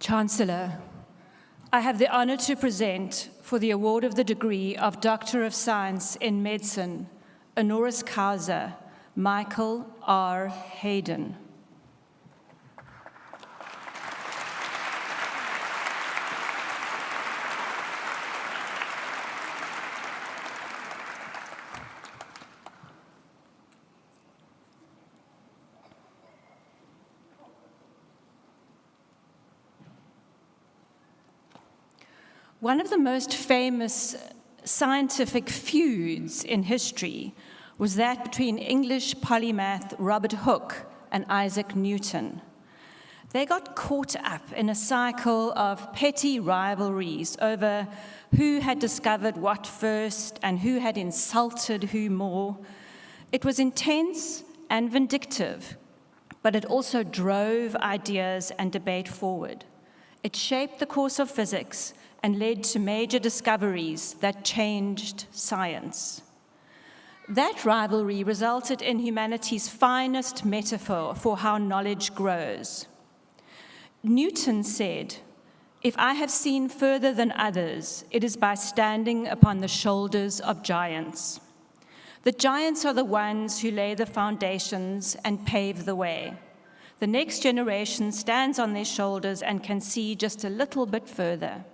Chancellor, I have the honor to present for the award of the degree of Doctor of Science in Medicine, honoris causa, Michael R. Hayden. One of the most famous scientific feuds in history was that between English polymath Robert Hooke and Isaac Newton. They got caught up in a cycle of petty rivalries over who had discovered what first and who had insulted who more. It was intense and vindictive, but it also drove ideas and debate forward. It shaped the course of physics and led to major discoveries that changed science. That rivalry resulted in humanity's finest metaphor for how knowledge grows. Newton said, "If I have seen further than others, it is by standing upon the shoulders of giants." The giants are the ones who lay the foundations and pave the way. The next generation stands on their shoulders and can see just a little bit further.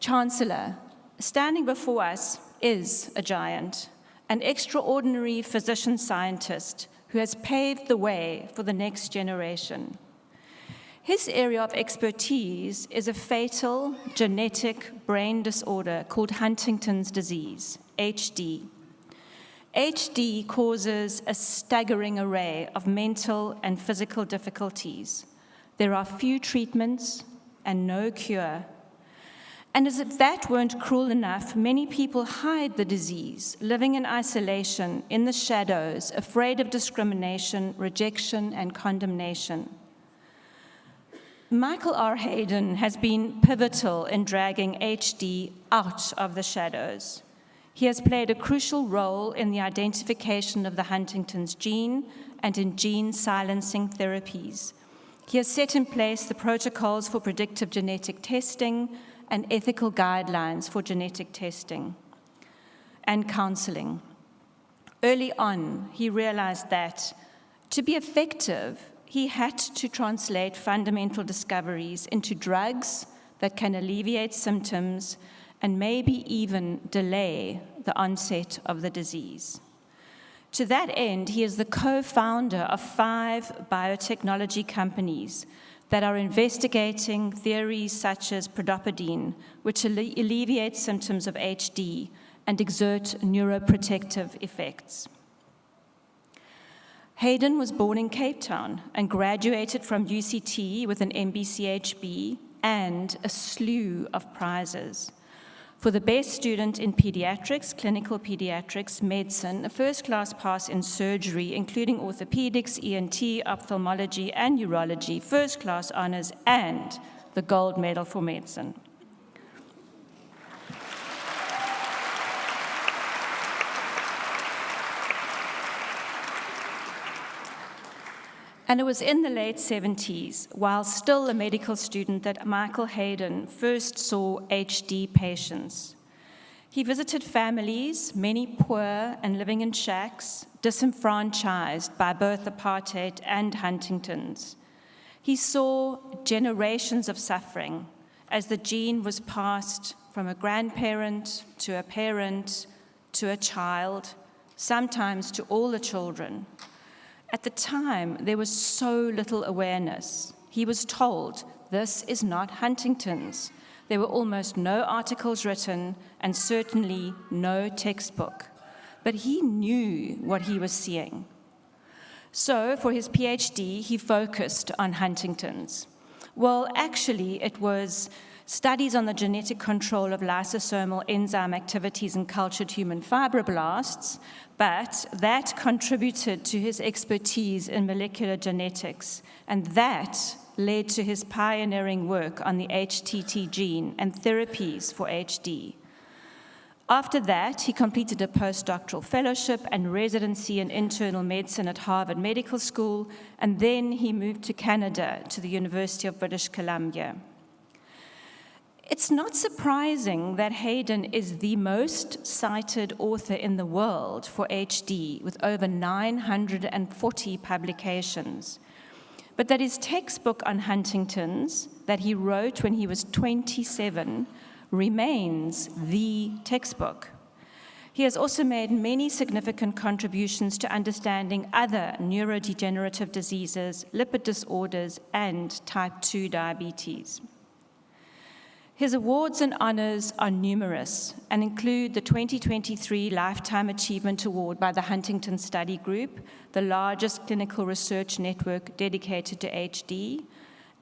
Chancellor, standing before us is a giant, an extraordinary physician-scientist who has paved the way for the next generation. His area of expertise is a fatal genetic brain disorder called Huntington's disease, HD. HD causes a staggering array of mental and physical difficulties. There are few treatments and no cure. And as if that weren't cruel enough, many people hide the disease, living in isolation, in the shadows, afraid of discrimination, rejection, and condemnation. Michael R. Hayden has been pivotal in dragging HD out of the shadows. He has played a crucial role in the identification of the Huntington's gene and in gene silencing therapies. He has set in place the protocols for predictive genetic testing and ethical guidelines for genetic testing and counseling. Early on, he realized that to be effective, he had to translate fundamental discoveries into drugs that can alleviate symptoms and maybe even delay the onset of the disease. To that end, he is the co-founder of 5 biotechnology companies that are investigating theories such as pridopidine, which alleviate symptoms of HD and exert neuroprotective effects. Hayden was born in Cape Town and graduated from UCT with an MBCHB and a slew of prizes. For the best student in pediatrics, clinical pediatrics, medicine, a first-class pass in surgery, including orthopedics, ENT, ophthalmology, and urology, first-class honors, and the gold medal for medicine. And it was in the late 70s, while still a medical student, that Michael Hayden first saw HD patients. He visited families, many poor and living in shacks, disenfranchised by both apartheid and Huntington's. He saw generations of suffering as the gene was passed from a grandparent to a parent to a child, sometimes to all the children. At the time, there was so little awareness. He was told, this is not Huntington's. There were almost no articles written and certainly no textbook. But he knew what he was seeing. So for his PhD, he focused on Huntington's. Well, actually, it was studies on the genetic control of lysosomal enzyme activities in cultured human fibroblasts, but that contributed to his expertise in molecular genetics, and that led to his pioneering work on the HTT gene and therapies for HD. After that, he completed a postdoctoral fellowship and residency in internal medicine at Harvard Medical School, and then he moved to Canada, to the University of British Columbia. It's not surprising that Hayden is the most cited author in the world for HD, with over 940 publications, but that his textbook on Huntington's, that he wrote when he was 27, remains the textbook. He has also made many significant contributions to understanding other neurodegenerative diseases, lipid disorders, and type 2 diabetes. His awards and honors are numerous and include the 2023 Lifetime Achievement Award by the Huntington Study Group, the largest clinical research network dedicated to HD,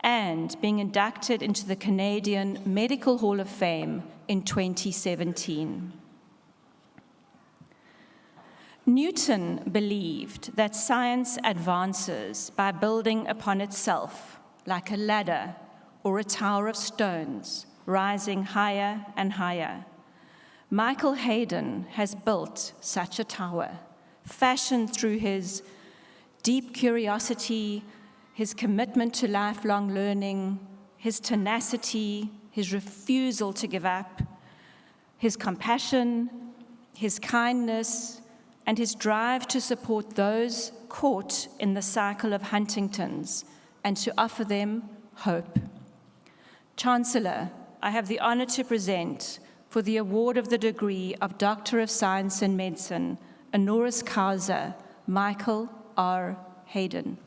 and being inducted into the Canadian Medical Hall of Fame in 2017. Newton believed that science advances by building upon itself, like a ladder or a tower of stones, rising higher and higher. Michael Hayden has built such a tower, fashioned through his deep curiosity, his commitment to lifelong learning, his tenacity, his refusal to give up, his compassion, his kindness, and his drive to support those caught in the cycle of Huntington's and to offer them hope. Chancellor, I have the honor to present, for the award of the degree of Doctor of Science in Medicine, honoris causa, Michael R. Hayden.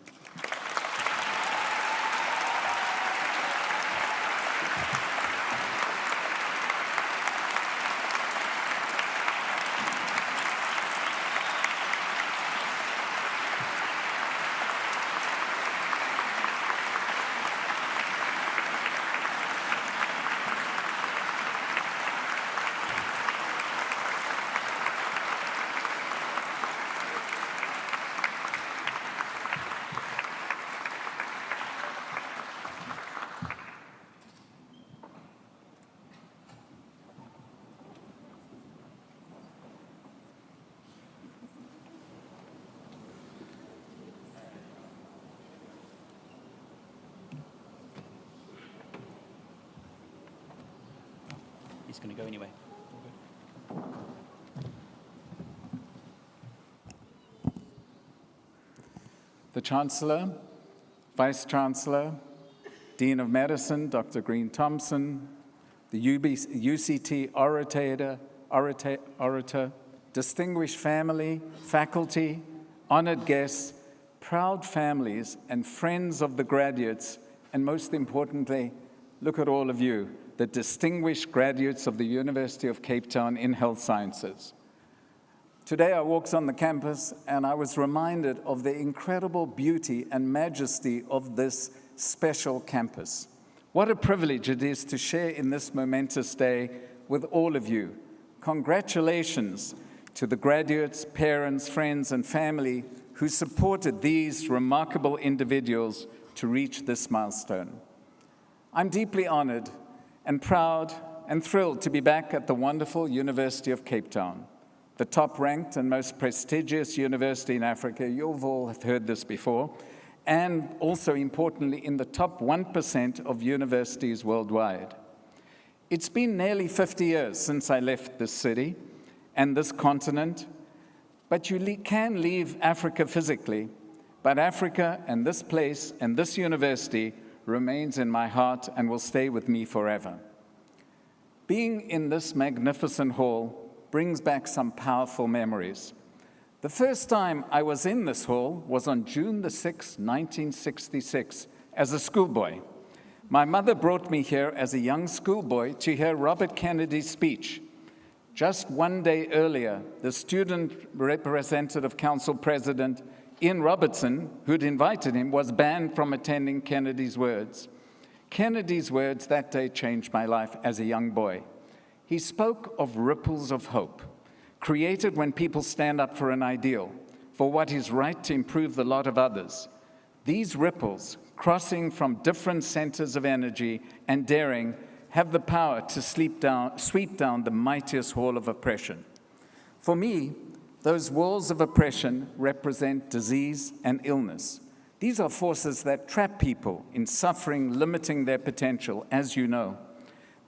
He's going to go anyway. The Chancellor, Vice Chancellor, Dean of Medicine, Dr. Green Thompson, the UCT orator, distinguished family, faculty, honored guests, proud families, and friends of the graduates, and most importantly, look at all of you, the distinguished graduates of the University of Cape Town in Health Sciences. Today I walked on the campus and I was reminded of the incredible beauty and majesty of this special campus. What a privilege it is to share in this momentous day with all of you. Congratulations to the graduates, parents, friends, and family who supported these remarkable individuals to reach this milestone. I'm deeply honored and proud and thrilled to be back at the wonderful University of Cape Town, the top-ranked and most prestigious university in Africa. You've all heard this before, and also importantly in the top 1% of universities worldwide. It's been nearly 50 years since I left this city and this continent, but you can leave Africa physically, but Africa and this place and this university remains in my heart and will stay with me forever. Being in this magnificent hall brings back some powerful memories. The first time I was in this hall was on June the 6th, 1966, as a schoolboy. My mother brought me here as a young schoolboy to hear Robert Kennedy's speech. Just one day earlier, the student representative council president, Ian Robertson, who'd invited him, was banned from attending Kennedy's words. Kennedy's words that day changed my life as a young boy. He spoke of ripples of hope, created when people stand up for an ideal, for what is right to improve the lot of others. These ripples, crossing from different centers of energy and daring, have the power to sweep down the mightiest wall of oppression. For me, those walls of oppression represent disease and illness. These are forces that trap people in suffering, limiting their potential, as you know.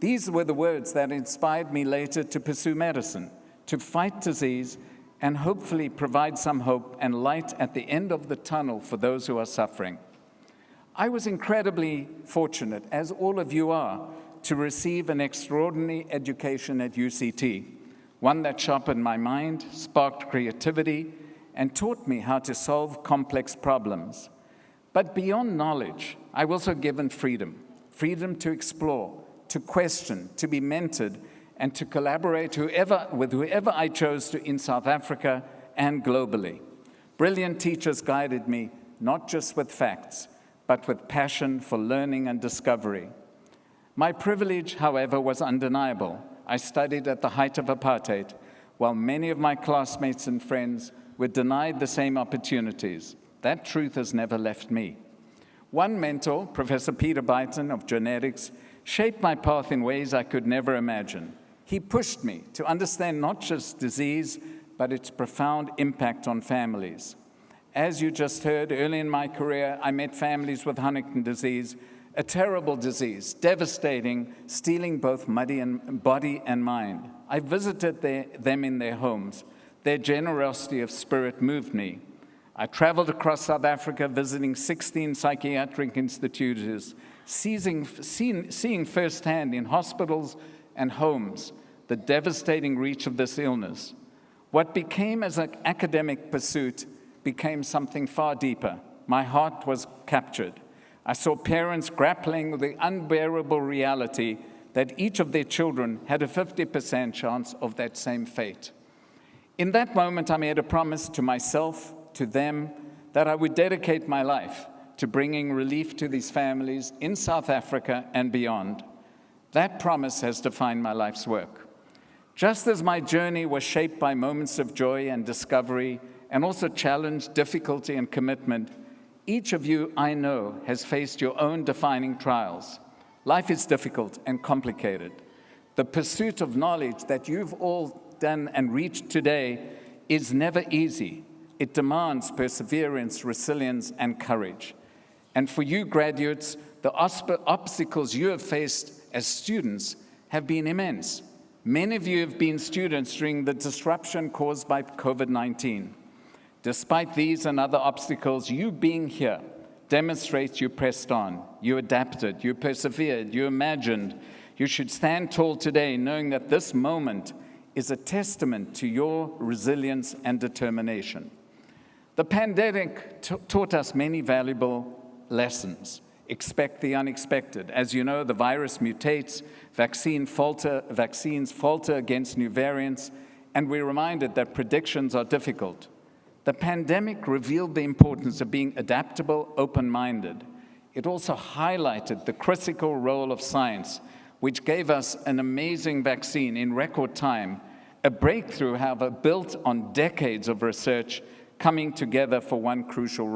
These were the words that inspired me later to pursue medicine, to fight disease, and hopefully provide some hope and light at the end of the tunnel for those who are suffering. I was incredibly fortunate, as all of you are, to receive an extraordinary education at UCT, one that sharpened my mind, sparked creativity, and taught me how to solve complex problems. But beyond knowledge, I was also given freedom to explore, to question, to be mentored, and to collaborate with whoever I chose to in South Africa and globally. Brilliant teachers guided me, not just with facts, but with passion for learning and discovery. My privilege, however, was undeniable. I studied at the height of apartheid, while many of my classmates and friends were denied the same opportunities. That truth has never left me. One mentor, Professor Peter Byton of genetics, shaped my path in ways I could never imagine. He pushed me to understand not just disease, but its profound impact on families. As you just heard, early in my career, I met families with Huntington disease, a terrible disease, devastating, stealing both body and mind. I visited them in their homes. Their generosity of spirit moved me. I traveled across South Africa, visiting 16 psychiatric institutes, seeing firsthand in hospitals and homes the devastating reach of this illness. What became as an academic pursuit became something far deeper. My heart was captured. I saw parents grappling with the unbearable reality that each of their children had a 50% chance of that same fate. In that moment, I made a promise to myself, to them, that I would dedicate my life to bringing relief to these families in South Africa and beyond. That promise has defined my life's work. Just as my journey was shaped by moments of joy and discovery, and also challenge, difficulty, and commitment, each of you, I know, has faced your own defining trials. Life is difficult and complicated. The pursuit of knowledge that you've all done and reached today is never easy. It demands perseverance, resilience, and courage. And for you graduates, the obstacles you have faced as students have been immense. Many of you have been students during the disruption caused by COVID-19. Despite these and other obstacles, you being here demonstrates you pressed on, you adapted, you persevered, you imagined. You should stand tall today knowing that this moment is a testament to your resilience and determination. The pandemic taught us many valuable lessons. Expect the unexpected. As you know, the virus mutates, vaccines falter against new variants, and we're reminded that predictions are difficult. The pandemic revealed the importance of being adaptable, open-minded. It also highlighted the critical role of science, which gave us an amazing vaccine in record time, a breakthrough, however, built on decades of research coming together for one crucial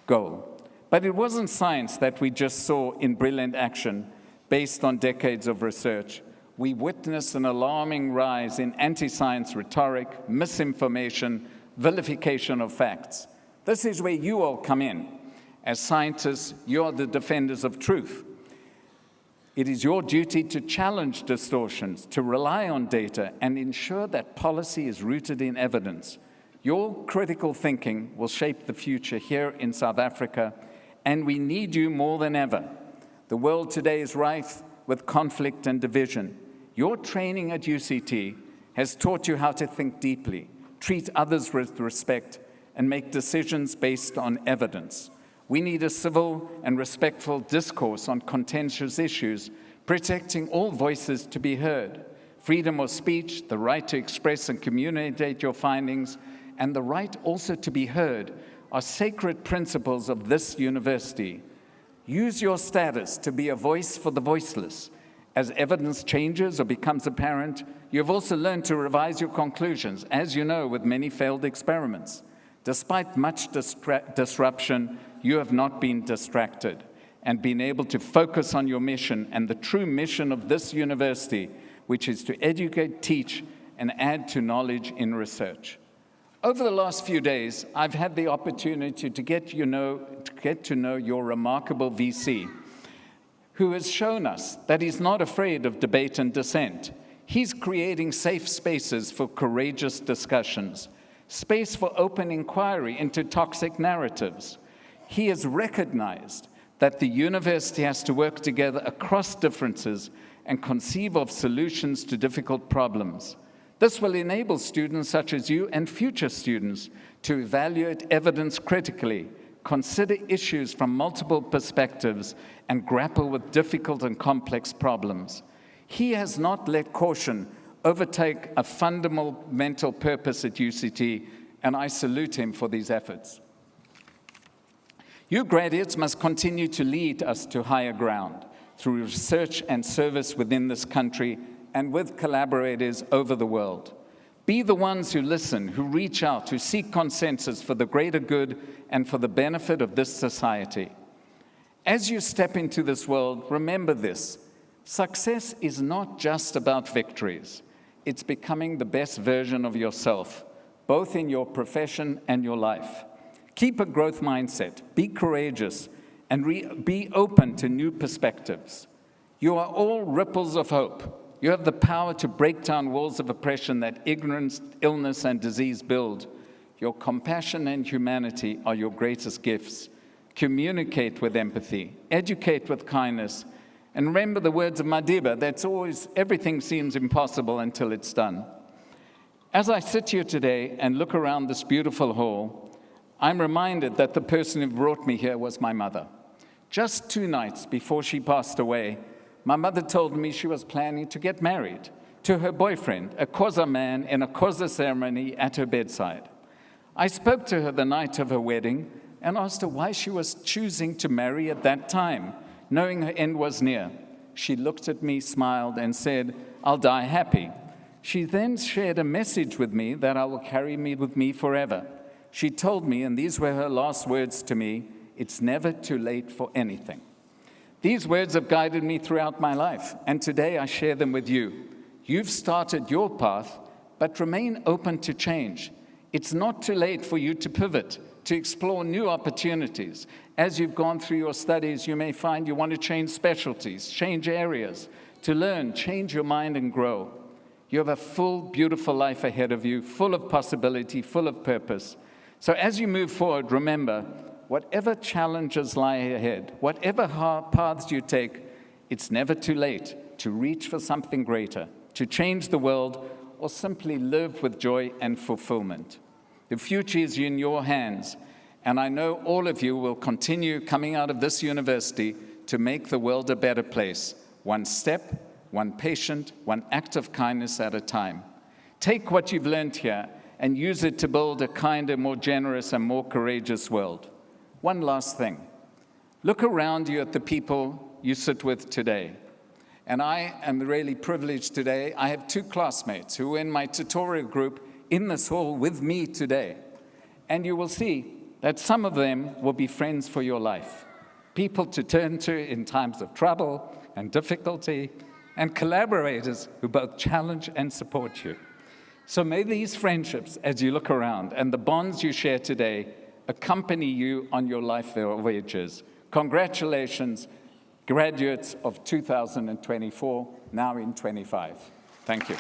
goal. But it wasn't science that we just saw in brilliant action based on decades of research. We witnessed an alarming rise in anti-science rhetoric, misinformation, vilification of facts. This is where you all come in. As scientists, you are the defenders of truth. It is your duty to challenge distortions, to rely on data, and ensure that policy is rooted in evidence. Your critical thinking will shape the future here in South Africa, and we need you more than ever. The world today is rife with conflict and division. Your training at UCT has taught you how to think deeply, treat others with respect, and make decisions based on evidence. We need a civil and respectful discourse on contentious issues, protecting all voices to be heard. Freedom of speech, the right to express and communicate your findings, and the right also to be heard are sacred principles of this university. Use your status to be a voice for the voiceless. As evidence changes or becomes apparent, you have also learned to revise your conclusions, as you know, with many failed experiments. Despite much disruption, you have not been distracted. and being able to focus on your mission and the true mission of this university, which is to educate, teach, and add to knowledge in research. Over the last few days, I've had the opportunity to get to know your remarkable VC, who has shown us that he's not afraid of debate and dissent. He's creating safe spaces for courageous discussions, space for open inquiry into toxic narratives. He has recognized that the university has to work together across differences and conceive of solutions to difficult problems. This will enable students such as you and future students to evaluate evidence critically, consider issues from multiple perspectives, and grapple with difficult and complex problems. He has not let caution overtake a fundamental purpose at UCT, and I salute him for these efforts. You graduates must continue to lead us to higher ground through research and service within this country and with collaborators over the world. Be the ones who listen, who reach out, who seek consensus for the greater good and for the benefit of this society. As you step into this world, remember this: success is not just about victories. It's becoming the best version of yourself, both in your profession and your life. Keep a growth mindset, be courageous, and be open to new perspectives. You are all ripples of hope. You have the power to break down walls of oppression that ignorance, illness, and disease build. Your compassion and humanity are your greatest gifts. Communicate with empathy, educate with kindness, and remember the words of Madiba, that's always, everything seems impossible until it's done. As I sit here today and look around this beautiful hall, I'm reminded that the person who brought me here was my mother. Just 2 nights before she passed away, my mother told me she was planning to get married to her boyfriend, a Xhosa man, in a Xhosa ceremony at her bedside. I spoke to her the night of her wedding and asked her why she was choosing to marry at that time, knowing her end was near. She looked at me, smiled, and said, "I'll die happy." She then shared a message with me that I will carry me with me forever. She told me, and these were her last words to me, "It's never too late for anything." These words have guided me throughout my life, and today I share them with you. You've started your path, but remain open to change. It's not too late for you to pivot, to explore new opportunities. As you've gone through your studies, you may find you want to change specialties, change areas, to learn, change your mind, and grow. You have a full, beautiful life ahead of you, full of possibility, full of purpose. So as you move forward, remember, whatever challenges lie ahead, whatever paths you take, it's never too late to reach for something greater, to change the world, or simply live with joy and fulfillment. The future is in your hands, and I know all of you will continue coming out of this university to make the world a better place, one step, one patient, one act of kindness at a time. Take what you've learned here and use it to build a kinder, more generous, and more courageous world. One last thing. Look around you at the people you sit with today. And I am really privileged today. I have 2 classmates who are in my tutorial group in this hall with me today. And you will see that some of them will be friends for your life, people to turn to in times of trouble and difficulty, and collaborators who both challenge and support you. So may these friendships, as you look around, and the bonds you share today, accompany you on your life voyages. Congratulations, graduates of 2024, now in 25. Thank you.